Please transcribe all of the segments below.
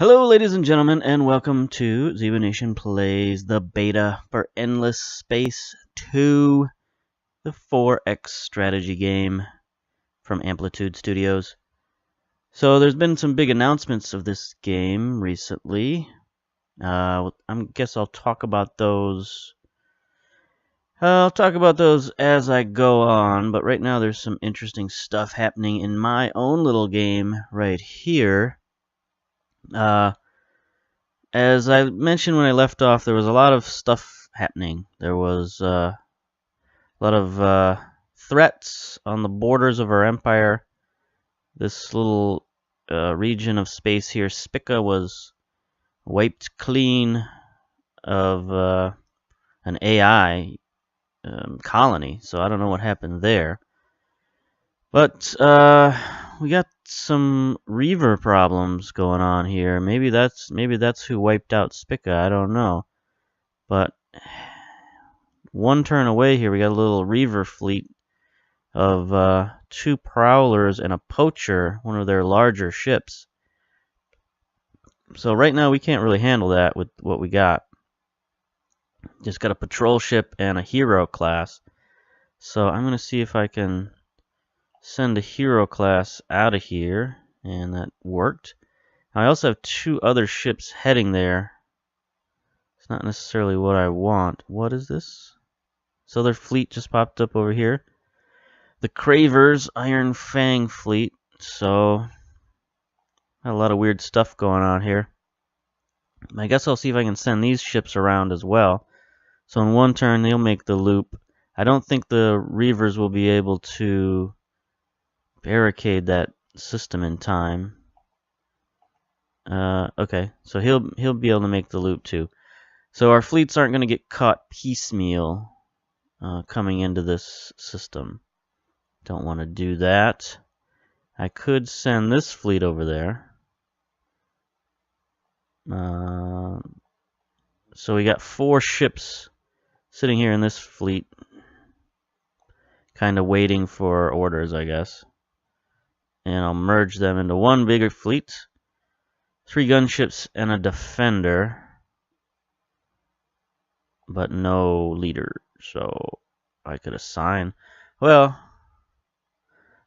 Hello, ladies and gentlemen, and welcome to Zeba Nation Plays the beta for Endless Space 2, the 4X strategy game from Amplitude Studios. So there's been some big announcements of this game recently. I guess I'll talk about those. I'll talk about those as I go on, but right now there's some interesting stuff happening in my own little game right here. As I mentioned when I left off, there was a lot of stuff happening. There was a lot of threats on the borders of our empire. This little region of space here, Spica, was wiped clean of an AI colony, so I don't know what happened there. But we got some Reaver problems going on here. Maybe that's who wiped out Spica. I don't know. But one turn away here, we got a little Reaver fleet of 2 Prowlers and a Poacher, one of their larger ships. So right now we can't really handle that with what we got. Just got a patrol ship and a hero class. So I'm going to see if I can send a hero class out of here, and that worked. I also have 2 other ships heading there. It's not necessarily what I want. What is this? So their fleet just popped up over here. The Cravers Iron Fang fleet. So a lot of weird stuff going on here. I guess I'll see if I can send these ships around as well. So in one turn they'll make the loop. I don't think the Reavers will be able to barricade that system in time. Okay, so he'll be able to make the loop too. So our fleets aren't going to get caught piecemeal coming into this system. Don't want to do that. I could send this fleet over there. So we got 4 ships sitting here in this fleet, kind of waiting for orders, I guess. And I'll merge them into one bigger fleet. 3 gunships and a defender, but no leader. So I could assign. Well,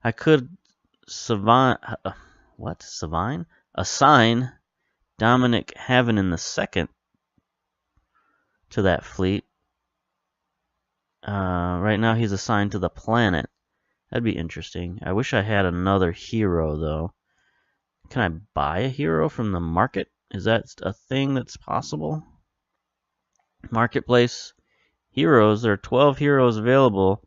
I could assign Dominic Havenin II to that fleet. Right now he's assigned to the planet. That'd be interesting. I wish I had another hero, though. Can I buy a hero from the market? Is that a thing that's possible? Marketplace. Heroes. There are 12 heroes available,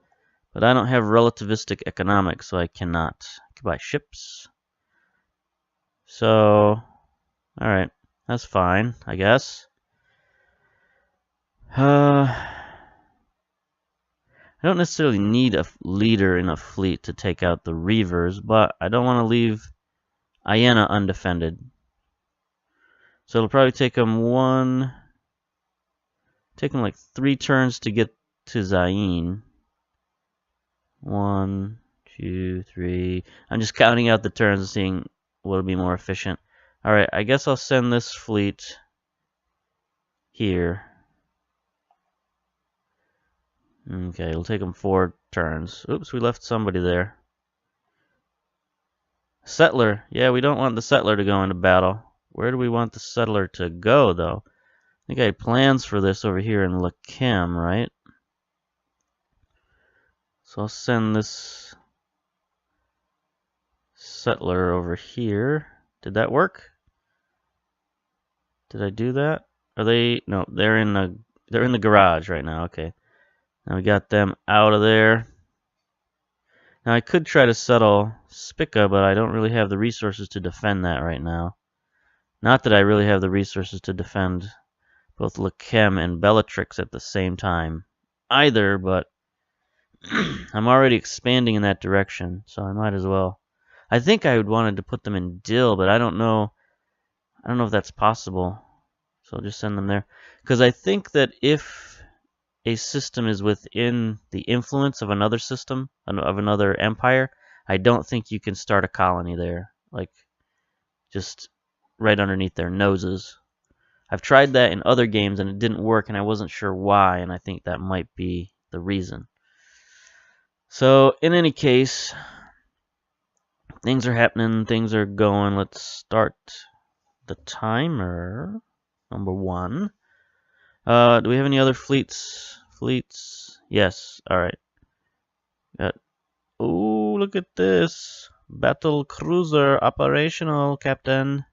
but I don't have relativistic economics, so I cannot. I can buy ships. So, alright. That's fine, I guess. I don't necessarily need a leader in a fleet to take out the Reavers, but I don't want to leave Iena undefended. So it'll probably take them like 3 turns to get to Zain. 1, 2, 3. I'm just counting out the turns and seeing what'll be more efficient. Alright, I guess I'll send this fleet here. Okay, it'll take them 4 turns. Oops, we left somebody there. Settler. Yeah, we don't want the settler to go into battle. Where do we want the settler to go, though? I think I had plans for this over here in Lakem, right? So I'll send this settler over here. Did that work? Did I do that? Are they? No, they're in the garage right now. Okay. Now we got them out of there. Now I could try to settle Spica, but I don't really have the resources to defend that right now. Not that I really have the resources to defend both Lakem and Bellatrix at the same time either, but I'm already expanding in that direction, so I might as well. I think I would wanted to put them in Dill, but I don't know if that's possible. So I'll just send them there. Because I think that if a system is within the influence of another system, of another empire, I don't think you can start a colony there. Like, just right underneath their noses. I've tried that in other games and it didn't work, and I wasn't sure why, and I think that might be the reason. So, in any case, things are happening, things are going. Let's start the timer. Number 1. Do we have any other fleets? Fleets? Yes. All right. Oh, look at this. Battle cruiser operational, Captain.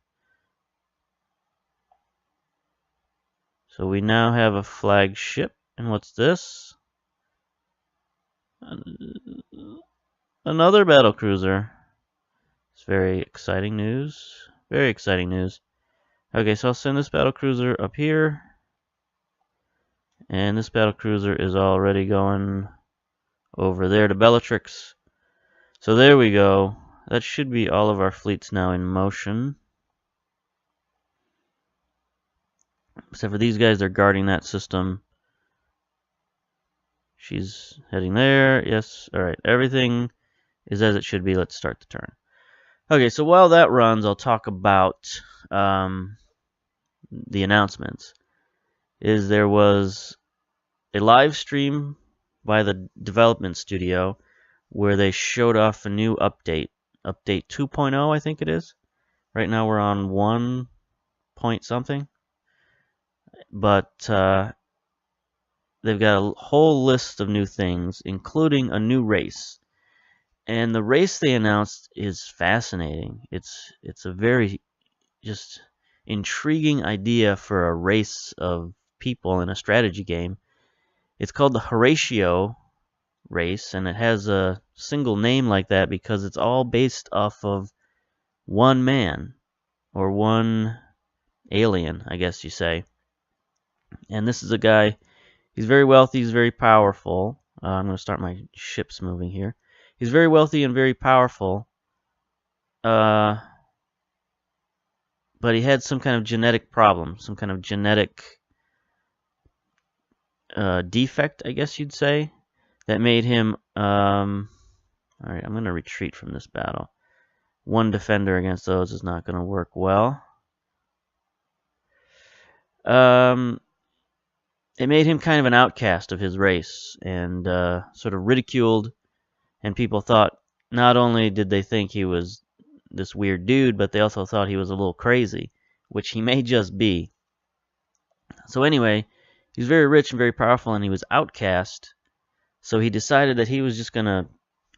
So we now have a flagship. And what's this? Another battle cruiser. It's very exciting news. Very exciting news. Okay, so I'll send this battle cruiser up here. And this battle cruiser is already going over there to Bellatrix. So there we go. That should be all of our fleets now in motion. Except for these guys, they're guarding that system. She's heading there. Yes. All right. Everything is as it should be. Let's start the turn. Okay, so while that runs, I'll talk about the announcements. There was a live stream by the development studio where they showed off a new update. Update 2.0, I think it is. Right now we're on 1 point something. But they've got a whole list of new things, including a new race. And the race they announced is fascinating. It's a very just intriguing idea for a race of people in a strategy game. It's called the Horatio race, and it has a single name like that because it's all based off of one man, or one alien, I guess you say. And this is a guy, he's very wealthy, he's very powerful. I'm going to start my ships moving here. He's very wealthy and very powerful, but he had some kind of genetic problem, some kind of genetic defect, I guess you'd say, that made him... Alright, I'm going to retreat from this battle. One defender against those is not going to work well. It made him kind of an outcast of his race, and sort of ridiculed, and people thought, not only did they think he was this weird dude, but they also thought he was a little crazy, which he may just be. So anyway, he's very rich and very powerful, and he was outcast, so he decided that he was just going to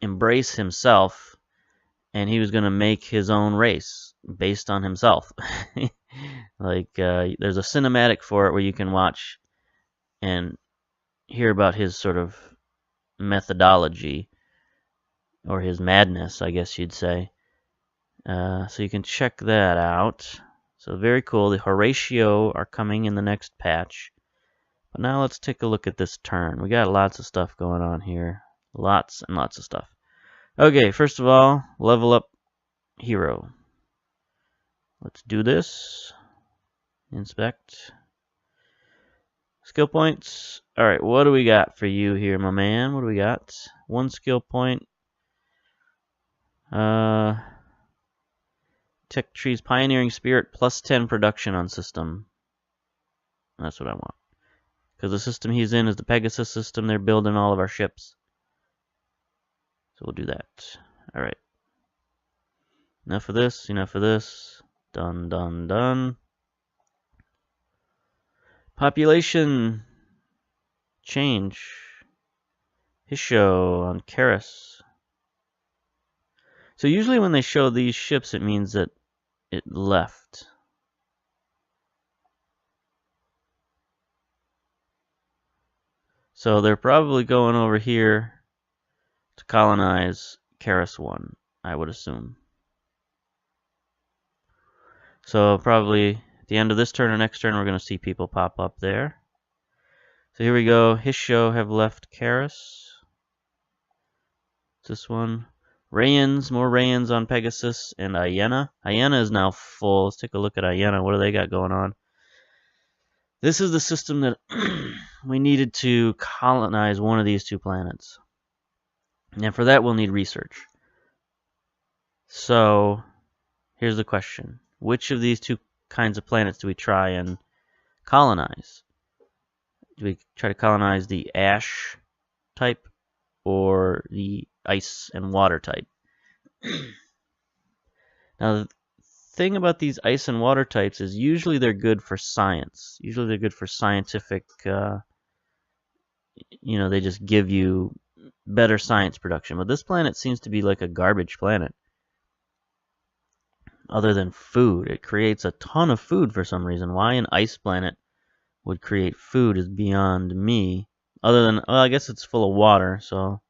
embrace himself, and he was going to make his own race based on himself. Like, there's a cinematic for it where you can watch and hear about his sort of methodology, or his madness, I guess you'd say. So you can check that out. So very cool. The Horatio are coming in the next patch. But now let's take a look at this turn. We got lots of stuff going on here. Lots and lots of stuff. Okay, first of all, level up hero. Let's do this. Inspect. Skill points. Alright, what do we got for you here, my man? What do we got? 1 skill point. Tech trees, pioneering spirit, plus 10 production on system. That's what I want. Because the system he's in is the Pegasus system. They're building all of our ships. So we'll do that. Alright. Enough of this, enough of this. Done, done, done. Population change. His show on Karis. So usually when they show these ships, it means that it left. So they're probably going over here to colonize Karis 1, I would assume. So probably at the end of this turn or next turn, we're going to see people pop up there. So here we go. His show have left Karis. This one. Rayans, more Rayans on Pegasus and Iena. Iena is now full. Let's take a look at Iena. What do they got going on? This is the system that we needed to colonize one of these 2 planets. And for that, we'll need research. So, here's the question. Which of these two kinds of planets do we try and colonize? Do we try to colonize the ash type or the ice and water type? Now, the thing about these ice and water types is usually they're good for science. Usually they're good for scientific, they just give you better science production. But this planet seems to be like a garbage planet. Other than food, it creates a ton of food for some reason. Why an ice planet would create food is beyond me. Other than, well, I guess it's full of water, so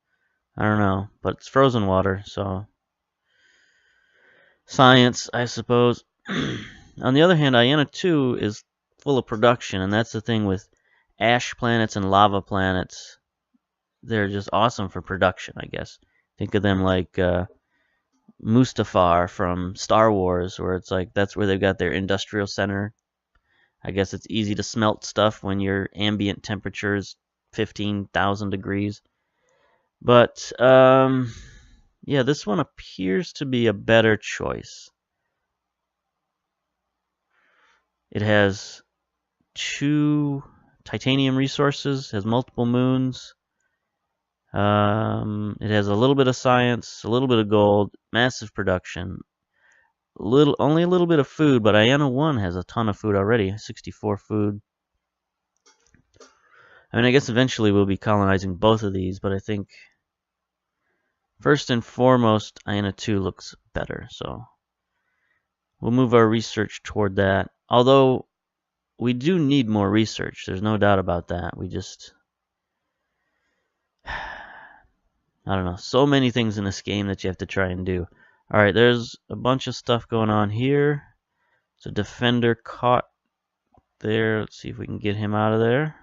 I don't know. But it's frozen water, so science, I suppose. On the other hand, Iena 2 is full of production, and that's the thing with ash planets and lava planets. They're just awesome for production, I guess. Think of them like Mustafar from Star Wars, where it's like that's where they've got their industrial center. I guess it's easy to smelt stuff when your ambient temperature is 15,000 degrees. But, yeah, this one appears to be a better choice. It has 2 titanium resources, has multiple moons. It has a little bit of science, a little bit of gold, massive production. Only a little bit of food, but Iena 1 has a ton of food already, 64 food. I mean, I guess eventually we'll be colonizing both of these, but I think first and foremost, Iena 2 looks better, so we'll move our research toward that. Although we do need more research, there's no doubt about that. We just, I don't know, so many things in this game that you have to try and do. Alright, there's a bunch of stuff going on here. There's a defender caught there. Let's see if we can get him out of there.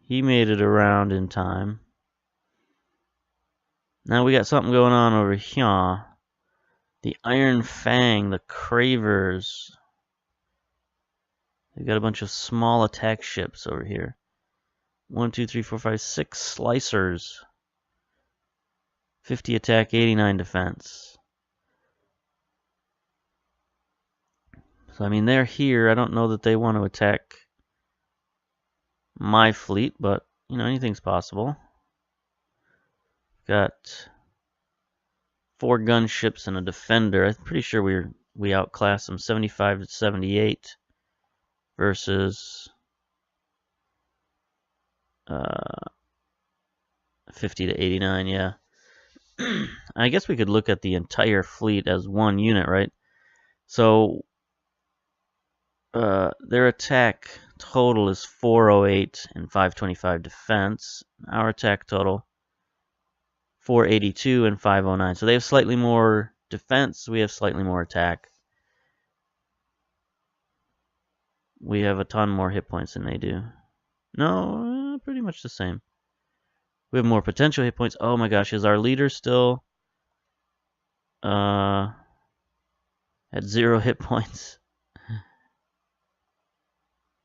He made it around in time. Now we got something going on over here. The Iron Fang, the Cravers. They've got a bunch of small attack ships over here. 1, 2, 3, 4, 5, 6 slicers. 50 attack, 89 defense. So, I mean, they're here. I don't know that they want to attack my fleet, but, anything's possible. Got 4 gunships and a defender. I'm pretty sure we outclassed them 75 to 78 versus 50 to 89, yeah. I guess we could look at the entire fleet as one unit, right? So their attack total is 408 and 525 defense. Our attack total 482 and 509. So they have slightly more defense. We have slightly more attack. We have a ton more hit points than they do. No, pretty much the same. We have more potential hit points. Oh my gosh, is our leader still at 0 hit points?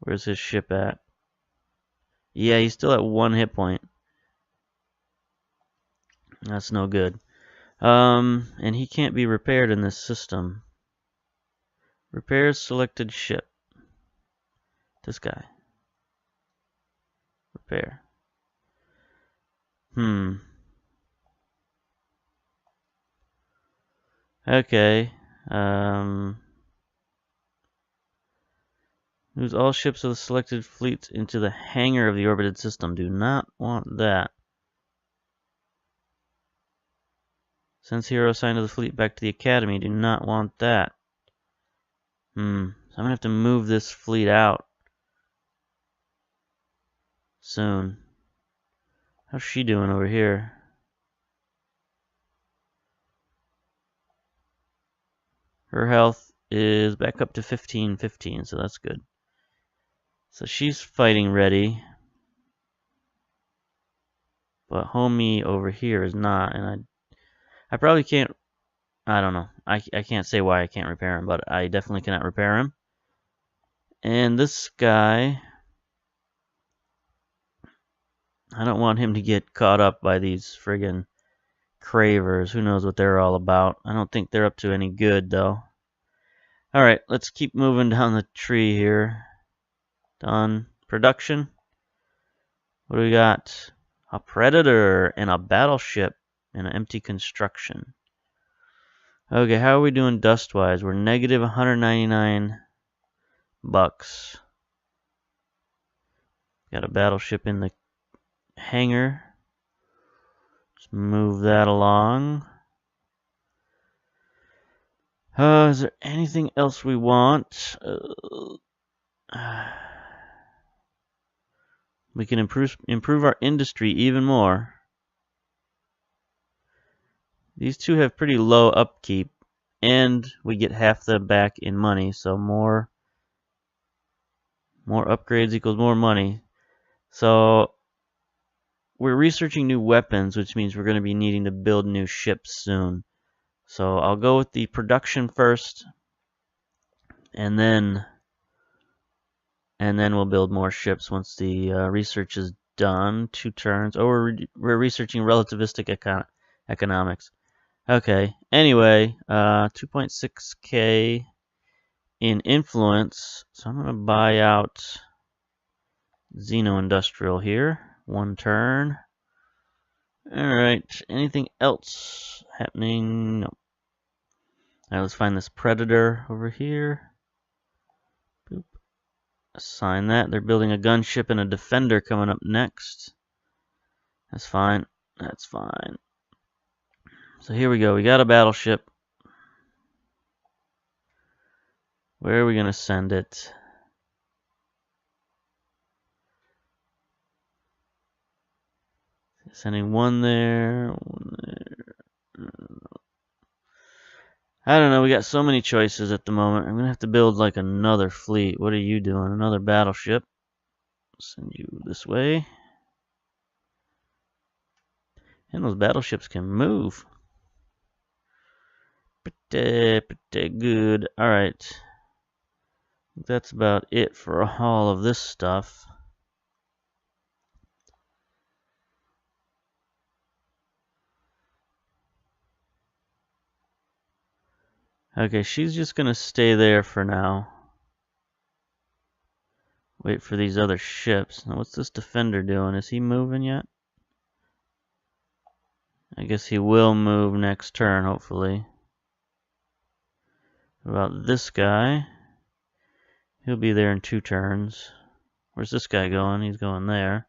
Where's his ship at? Yeah, he's still at 1 hit point. That's no good. And he can't be repaired in this system. Repair selected ship. This guy. Repair. Okay. Moves all ships of the selected fleet into the hangar of the orbited system. Do not want that. Sends hero assigned to the fleet back to the academy. Do not want that. So I'm gonna have to move this fleet out soon. How's she doing over here? Her health is back up to 15, so that's good. So she's fighting ready. But homie over here is not, and I probably can't, I don't know. I can't say why I can't repair him, but I definitely cannot repair him. And this guy, I don't want him to get caught up by these friggin' Cravers. Who knows what they're all about. I don't think they're up to any good, though. Alright, let's keep moving down the tree here. Done. Production. What do we got? A Predator and a Battleship and an empty construction. Okay, how are we doing dust-wise? We're negative 199 bucks. Got a battleship in the hangar. Let's move that along. Is there anything else we want? We can improve our industry even more. These two have pretty low upkeep, and we get half them back in money, so more upgrades equals more money. So we're researching new weapons, which means we're going to be needing to build new ships soon. So I'll go with the production first, and then we'll build more ships once the research is done. 2 turns. Oh, we're researching relativistic economics. Okay. Anyway, 2.6k in influence. So I'm gonna buy out Xeno Industrial here. 1 turn. All right. Anything else happening? No. All right. Let's find this Predator over here. Boop. Assign that. They're building a gunship and a defender coming up next. That's fine. That's fine. So here we go. We got a battleship. Where are we going to send it? Sending one there, one there. I don't know. We got so many choices at the moment. I'm going to have to build like another fleet. What are you doing? Another battleship. Send you this way. And those battleships can move. Pretty good. Alright. That's about it for all of this stuff. Okay, she's just gonna stay there for now. Wait for these other ships. Now, what's this defender doing? Is he moving yet? I guess he will move next turn, hopefully. What about this guy? He'll be there in 2 turns. Where's this guy going? He's going there.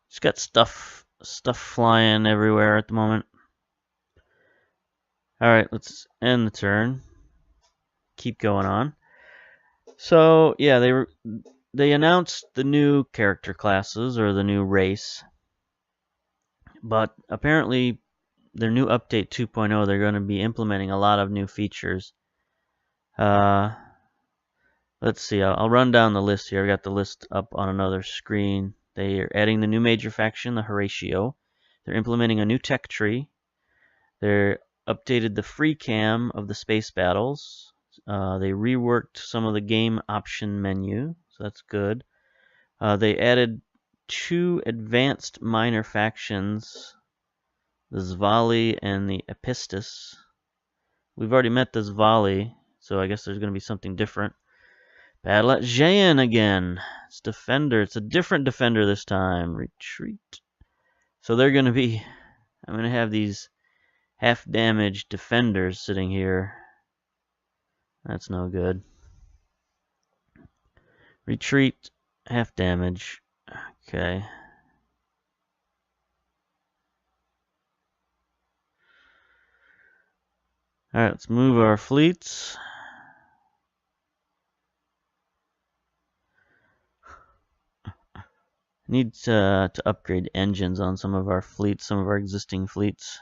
He's got stuff flying everywhere at the moment. Alright, let's end the turn. Keep going on. So, yeah, they announced the new character classes, or the new race. But apparently, their new update 2.0, they're going to be implementing a lot of new features. Let's see, I'll run down the list here. I got the list up on another screen. They are adding the new major faction, the Horatio. They're implementing a new tech tree. They're updated the free cam of the space battles. They reworked some of the game option menu, so that's good. They added 2 advanced minor factions, the Zvali and the Epistis. We've already met the Zvali, so I guess there's going to be something different. Battle at Jaen again. It's Defender. It's a different Defender this time. Retreat. So they're going to be... I'm going to have these half-damaged Defenders sitting here. That's no good. Retreat. Half damage. Okay. Alright, let's move our fleets. Need to upgrade engines on some of our fleets, some of our existing fleets.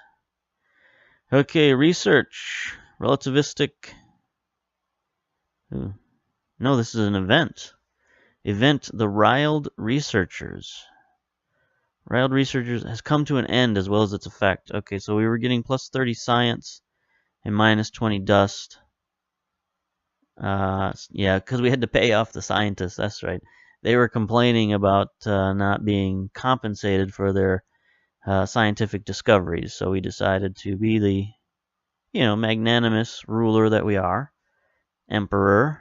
Okay, research. Relativistic. Ooh. No, this is an event. Event the Riled Researchers. Riled Researchers has come to an end as well as its effect. Okay, so we were getting plus 30 science and minus 20 dust. Yeah, because we had to pay off the scientists, that's right. They were complaining about not being compensated for their scientific discoveries. So we decided to be the, magnanimous ruler that we are, emperor,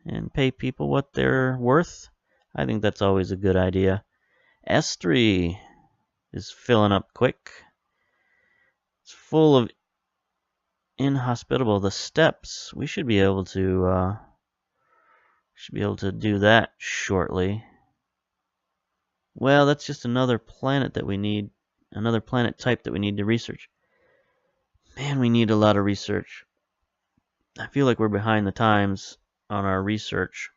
and pay people what they're worth. I think that's always a good idea. S3 is filling up quick. It's full of inhospitable. The steppes, we should be able to do that shortly. Well, that's just another planet that we need, another planet type that we need to research. Man, we need a lot of research. I feel like we're behind the times on our research.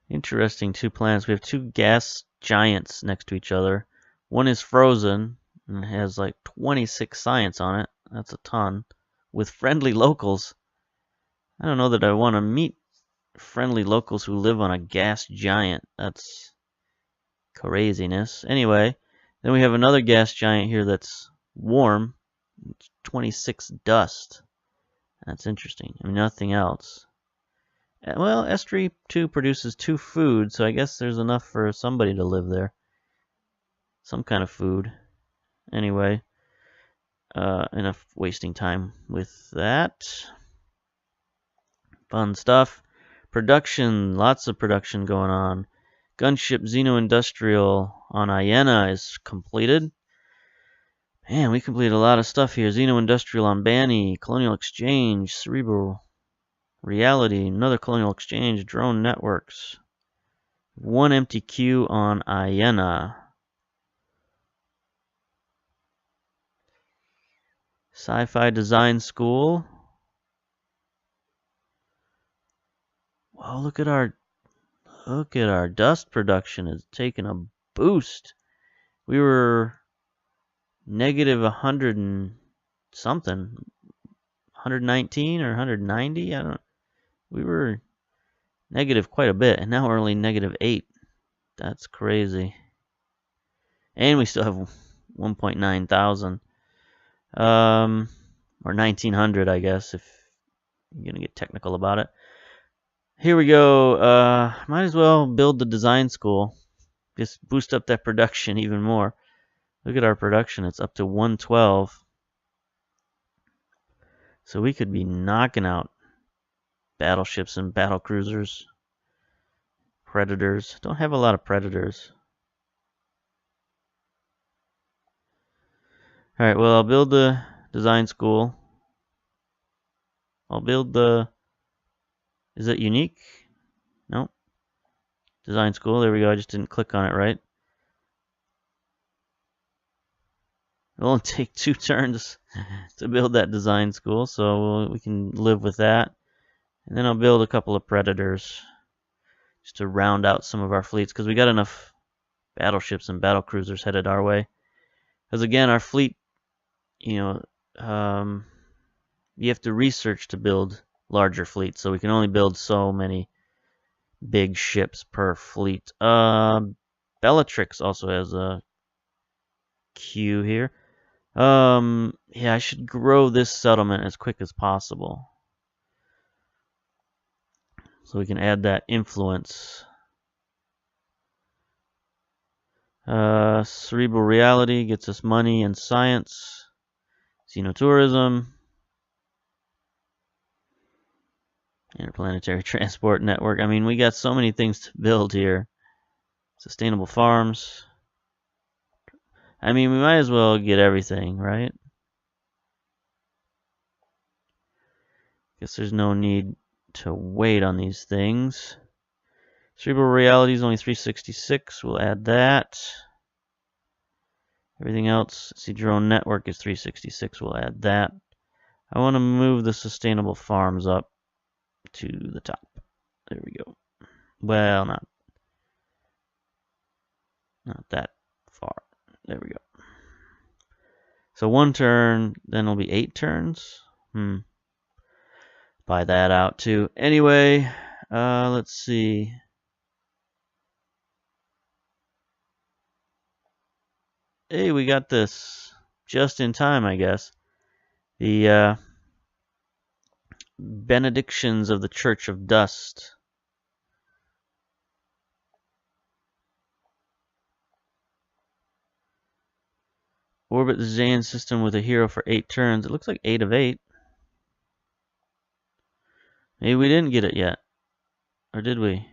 Interesting, two planets. We have two gas giants next to each other. One is frozen and has like 26 science on it. That's a ton. With friendly locals. I don't know that I want to meet friendly locals who live on a gas giant. That's craziness. Anyway, then we have another gas giant here that's warm. It's 26 dust. That's interesting. I mean, nothing else. Well, S3-2 produces 2 food, so I guess there's enough for somebody to live there. Some kind of food. Anyway, enough wasting time with that. Fun stuff. Production, lots of production going on. Gunship Xeno Industrial on Iena is completed. Man, we completed a lot of stuff here. Xeno Industrial on Bani, Colonial Exchange, Cerebral Reality, another Colonial Exchange, Drone Networks. One empty queue on Iena. Sci-Fi Design School. Wow, look at our dust production is taking a boost. We were negative 100 and something, 119 or 190. We were negative quite a bit, and now we're only negative 8. That's crazy. And we still have 1.9 thousand. Or 1900, I guess, if you're gonna get technical about it. Here we go. Might as well build the design school. Just boost up that production even more. Look at our production. It's up to 112. So we could be knocking out battleships and battle cruisers. Predators. Don't have a lot of predators. Alright, well, I'll build the design school. I'll build the... Is it unique? Nope. Design school. There we go. I just didn't click on it right. It'll only take 2 turns to build that design school, so we can live with that. And then I'll build a couple of predators just to round out some of our fleets, because we got enough battleships and battle cruisers headed our way. Because again, our fleet, you have to research to build larger fleets, so we can only build so many big ships per fleet. Bellatrix also has a queue here. Yeah, I should grow this settlement as quick as possible, so we can add that influence. Cerebral Reality gets us money and science. Xenotourism. Interplanetary Transport Network. I mean, we got so many things to build here. Sustainable farms. I mean, we might as well get everything, right? Guess there's no need to wait on these things. Cerebral Reality is only 366. We'll add that. Everything else, see, Drone Network is 366. We'll add that. I want to move the sustainable farms up to the top. There we go. Well, not that far. There we go. So 1 turn, then it'll be 8 turns. Buy that out too. Anyway, let's see. Hey, we got this just in time, I guess. The benedictions of the Church of Dust. Orbit the Zayan system with a hero for 8 turns. It looks like 8 of 8. Maybe we didn't get it yet. Or did we?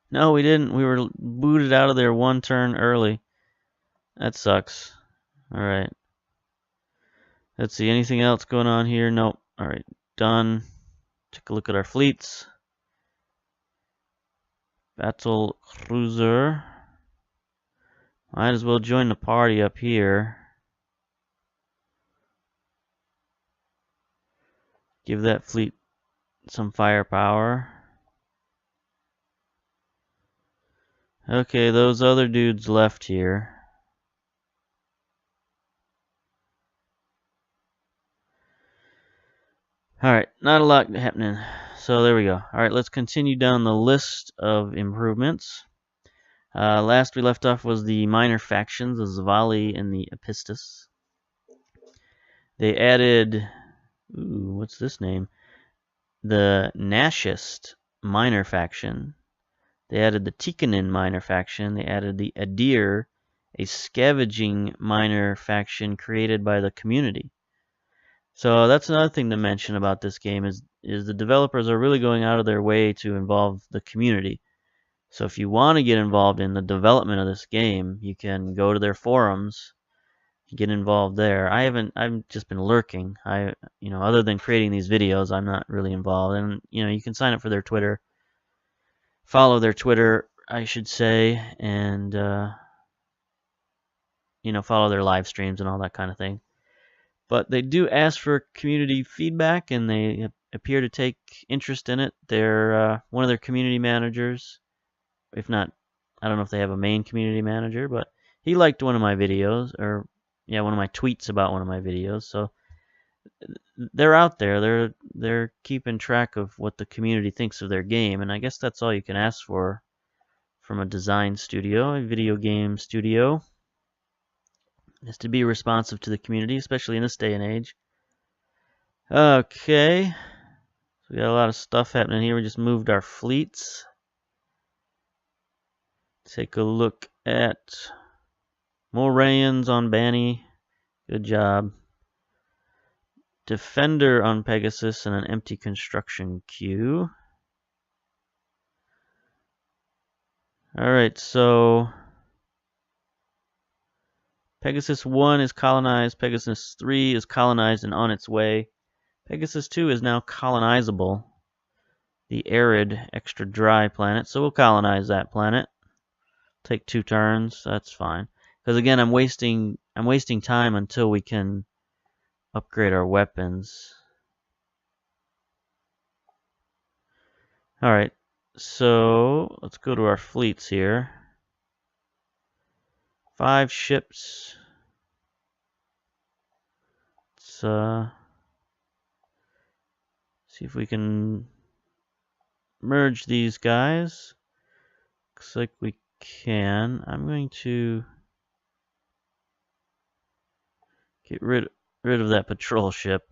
No, we didn't. We were booted out of there 1 turn early. That sucks. Alright. Let's see. Anything else going on here? Nope. Alright. Done. Take a look at our fleets. Battle cruiser. Might as well join the party up here. Give that fleet some firepower. Okay, those other dudes left here. Alright, not a lot happening. So there we go. Alright, let's continue down the list of improvements. Last we left off was the minor factions, the Zavali and the Epistus. They added, what's this name? The Nashist minor faction. They added the Tikkanen minor faction. They added the Adir, a scavenging minor faction created by the community. So that's another thing to mention about this game is the developers are really going out of their way to involve the community. So if you want to get involved in the development of this game, you can go to their forums, get involved there. I've just been lurking. Other than creating these videos, I'm not really involved. And you can sign up for their Twitter, follow their Twitter, I should say, and follow their live streams and all that kind of thing. But they do ask for community feedback, and they appear to take interest in it. They're one of their community managers. If not, I don't know if they have a main community manager, but he liked one of my videos, or one of my tweets about one of my videos. So they're out there. They're keeping track of what the community thinks of their game, and I guess that's all you can ask for from a design studio, a video game studio, is to be responsive to the community, especially in this day and age. Okay, so we got a lot of stuff happening here. We just moved our fleets. Take a look at Morans on Banny. Good job. Defender on Pegasus and an empty construction queue. Alright, so Pegasus 1 is colonized. Pegasus 3 is colonized and on its way. Pegasus 2 is now colonizable. The arid, extra dry planet. So we'll colonize that planet. Take 2 turns. That's fine. Because again, I'm wasting time until we can upgrade our weapons. Alright, so let's go to our fleets here. 5 ships. Let's see if we can merge these guys. Looks like we can. I'm going to get rid of that patrol ship.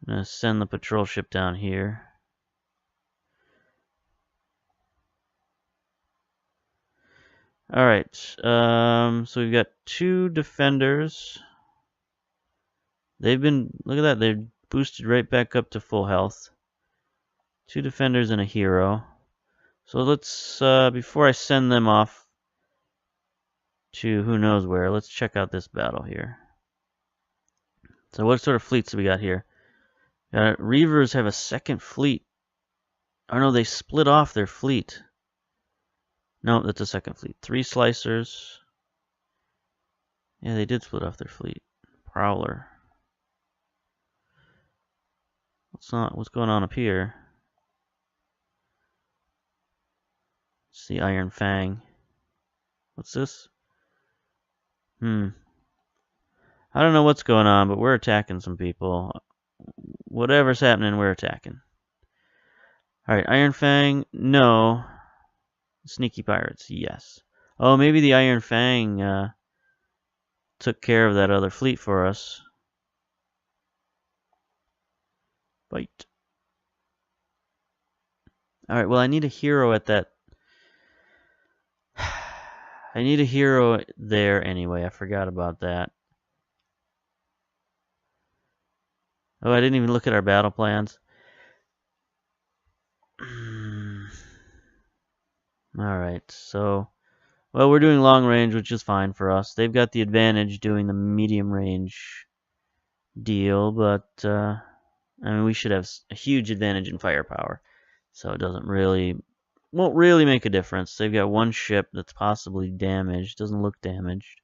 I'm going to send the patrol ship down here. Alright, so we've got 2 defenders. Look at that, they're boosted right back up to full health. 2 defenders and a hero. So let's, before I send them off to who knows where, let's check out this battle here. So what sort of fleets do we got here? Reavers have a second fleet. Oh no, they split off their fleet. No, that's a second fleet. 3 slicers. Yeah, they did split off their fleet. Prowler. What's going on up here? It's the Iron Fang. What's this? I don't know what's going on, but we're attacking some people. Whatever's happening, we're attacking. Alright, Iron Fang, no. Sneaky Pirates, yes. Oh, maybe the Iron Fang took care of that other fleet for us. Fight. Alright, well, I need a hero at that I need a hero there anyway. I forgot about that. Oh, I didn't even look at our battle plans. Alright, so... Well, we're doing long range, which is fine for us. They've got the advantage doing the medium range deal, but... I mean, we should have a huge advantage in firepower. So it won't really make a difference. They've got one ship that's possibly damaged. Doesn't look damaged.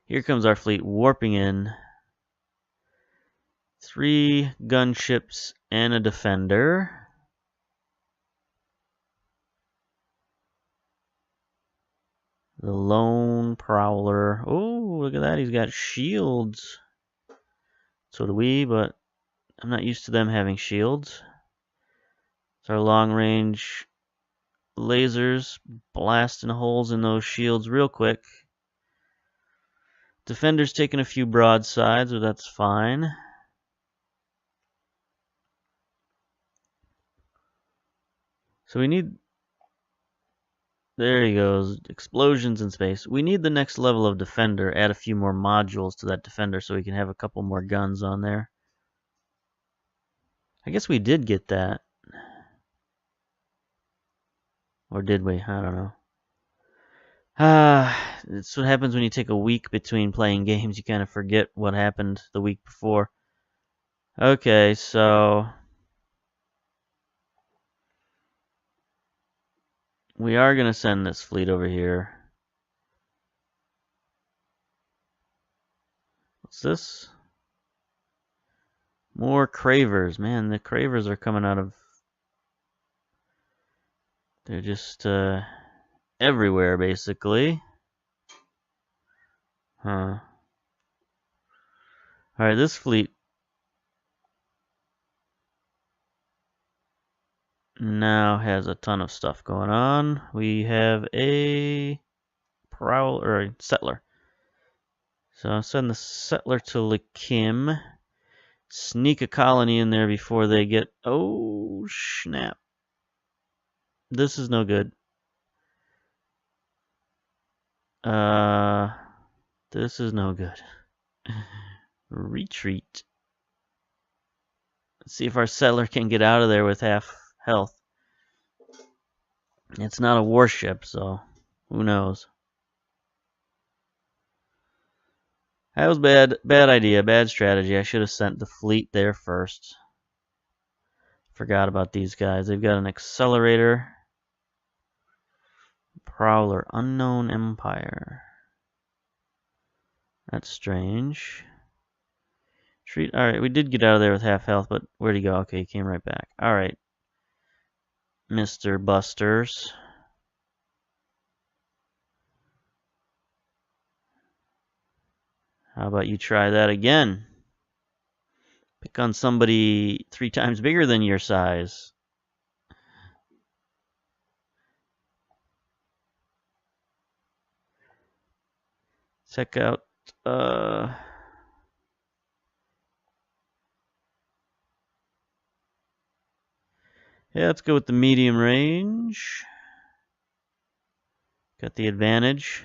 Here comes our fleet warping in. 3 gunships and a defender. The lone prowler. Oh, look at that. He's got shields. So do we, but I'm not used to them having shields. It's our long range lasers blasting holes in those shields real quick. Defender's taking a few broadsides, but that's fine. So we need... There he goes. Explosions in space. We need the next level of defender. Add a few more modules to that defender so we can have a couple more guns on there. I guess we did get that. Or did we? I don't know. It's what happens when you take a week between playing games. You kind of forget what happened the week before. Okay, so... we are going to send this fleet over here. What's this? More Cravers. Man, the Cravers are coming out of... they're just everywhere, basically. Huh. Alright, this fleet now has a ton of stuff going on. We have a settler. So I'll send the settler to Lakim. Sneak a colony in there before they get... oh, snap. This is no good. This is no good. Retreat. Let's see if our settler can get out of there with half health. It's not a warship, so who knows. That was bad idea, bad strategy. I should have sent the fleet there first. Forgot about these guys. They've got an accelerator. Prowler, unknown empire. That's strange. Alright, we did get out of there with half health, but where'd he go? Okay, he came right back. Alright. Mr. Busters. How about you try that again? Pick on somebody 3 times bigger than your size. Check out... yeah, let's go with the medium range. Got the advantage.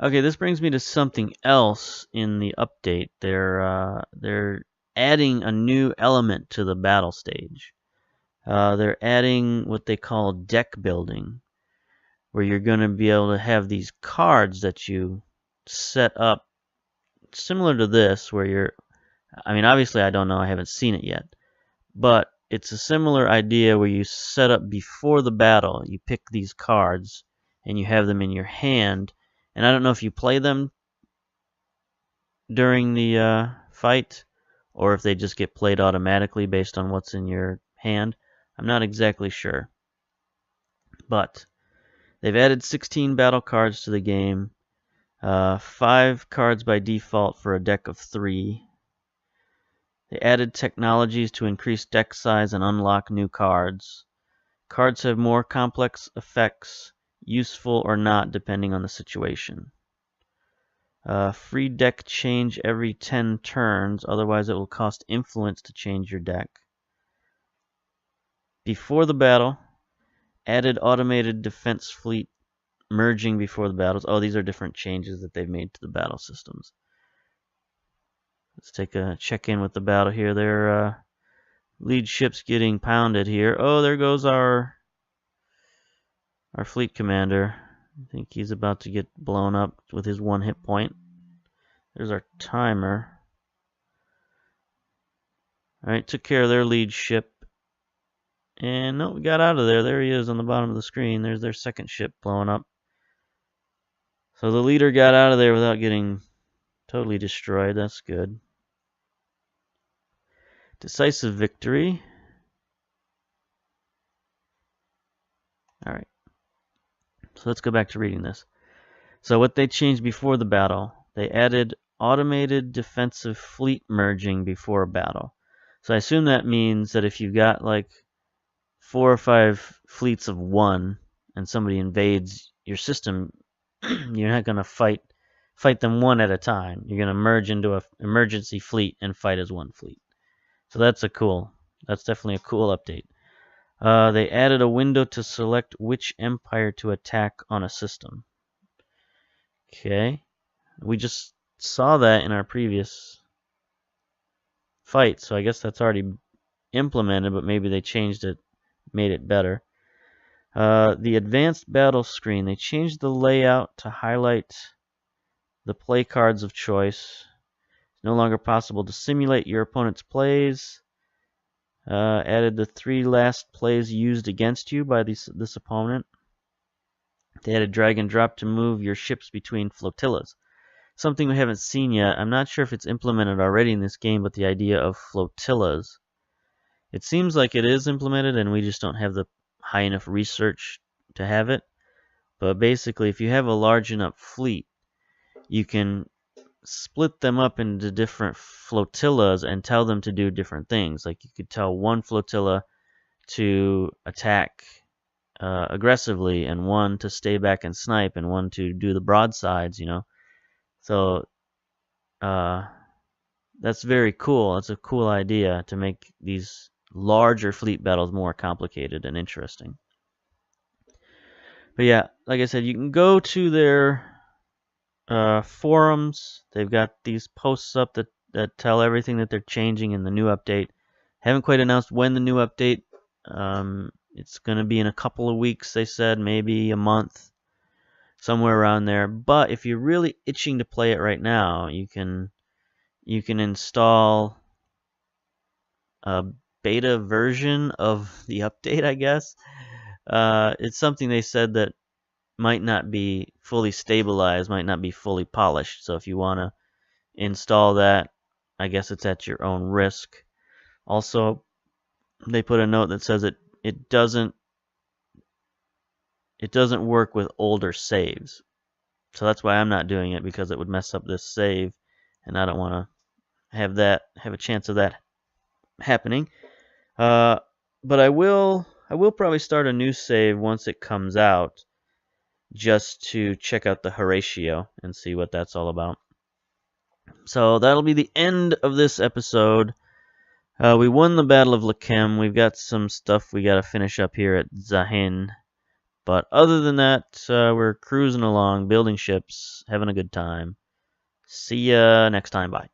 Okay, this brings me to something else in the update. They're adding a new element to the battle stage. They're adding what they call deck building, where you're going to be able to have these cards that you set up similar to this, where you're... I mean, obviously I don't know, I haven't seen it yet. But it's a similar idea where you set up before the battle. You pick these cards and you have them in your hand. And I don't know if you play them during the fight or if they just get played automatically based on what's in your hand. I'm not exactly sure. But they've added 16 battle cards to the game. 5 cards by default for a deck of 3. They added technologies to increase deck size and unlock new cards. Cards have more complex effects, useful or not depending on the situation. Free deck change every 10 turns, otherwise it will cost influence to change your deck. Before the battle, added automated defense fleet merging before the battles. Oh, these are different changes that they've made to the battle systems. Let's take a check-in with the battle here. Their lead ship's getting pounded here. Oh, there goes our fleet commander. I think he's about to get blown up with his 1 hit point. There's our timer. Alright, took care of their lead ship. And no, we got out of there. There he is on the bottom of the screen. There's their second ship blowing up. So the leader got out of there without getting totally destroyed. That's good. Decisive victory. Alright. So let's go back to reading this. So what they changed before the battle, they added automated defensive fleet merging before a battle. So I assume that means that if you've got like 4 or 5 fleets of 1 and somebody invades your system, you're not going to fight them one at a time. You're going to merge into an emergency fleet and fight as one fleet. So that's definitely a cool update. They added a window to select which empire to attack on a system. Okay. We just saw that in our previous fight, so I guess that's already implemented, but maybe they changed it, made it better. The advanced battle screen, they changed the layout to highlight the play cards of choice. It's no longer possible to simulate your opponent's plays. Added the 3 last plays used against you by this opponent. They added drag and drop to move your ships between flotillas. Something we haven't seen yet. I'm not sure if it's implemented already in this game, but the idea of flotillas. It seems like it is implemented and we just don't have the high enough research to have it. But basically, if you have a large enough fleet, you can split them up into different flotillas and tell them to do different things. Like you could tell one flotilla to attack aggressively, and one to stay back and snipe, and one to do the broadsides, you know. So that's very cool. That's a cool idea to make these larger fleet battles more complicated and interesting. But yeah, like I said, you can go to their forums. They've got these posts up that tell everything that they're changing in the new update. Haven't quite announced when the new update. It's going to be in a couple of weeks, they said, maybe a month, somewhere around there. But if you're really itching to play it right now, you can install a beta version of the update, I guess. It's something they said that might not be fully stabilized, might not be fully polished. So if you want to install that, I guess it's at your own risk. Also, they put a note that says it doesn't work with older saves. So that's why I'm not doing it, because it would mess up this save, and I don't want to have a chance of that happening. But I will probably start a new save once it comes out, just to check out the Horatio and see what that's all about. So that'll be the end of this episode. We won the Battle of Lakem. We've got some stuff we got to finish up here at Zahin. But other than that, we're cruising along, building ships, having a good time. See ya next time. Bye.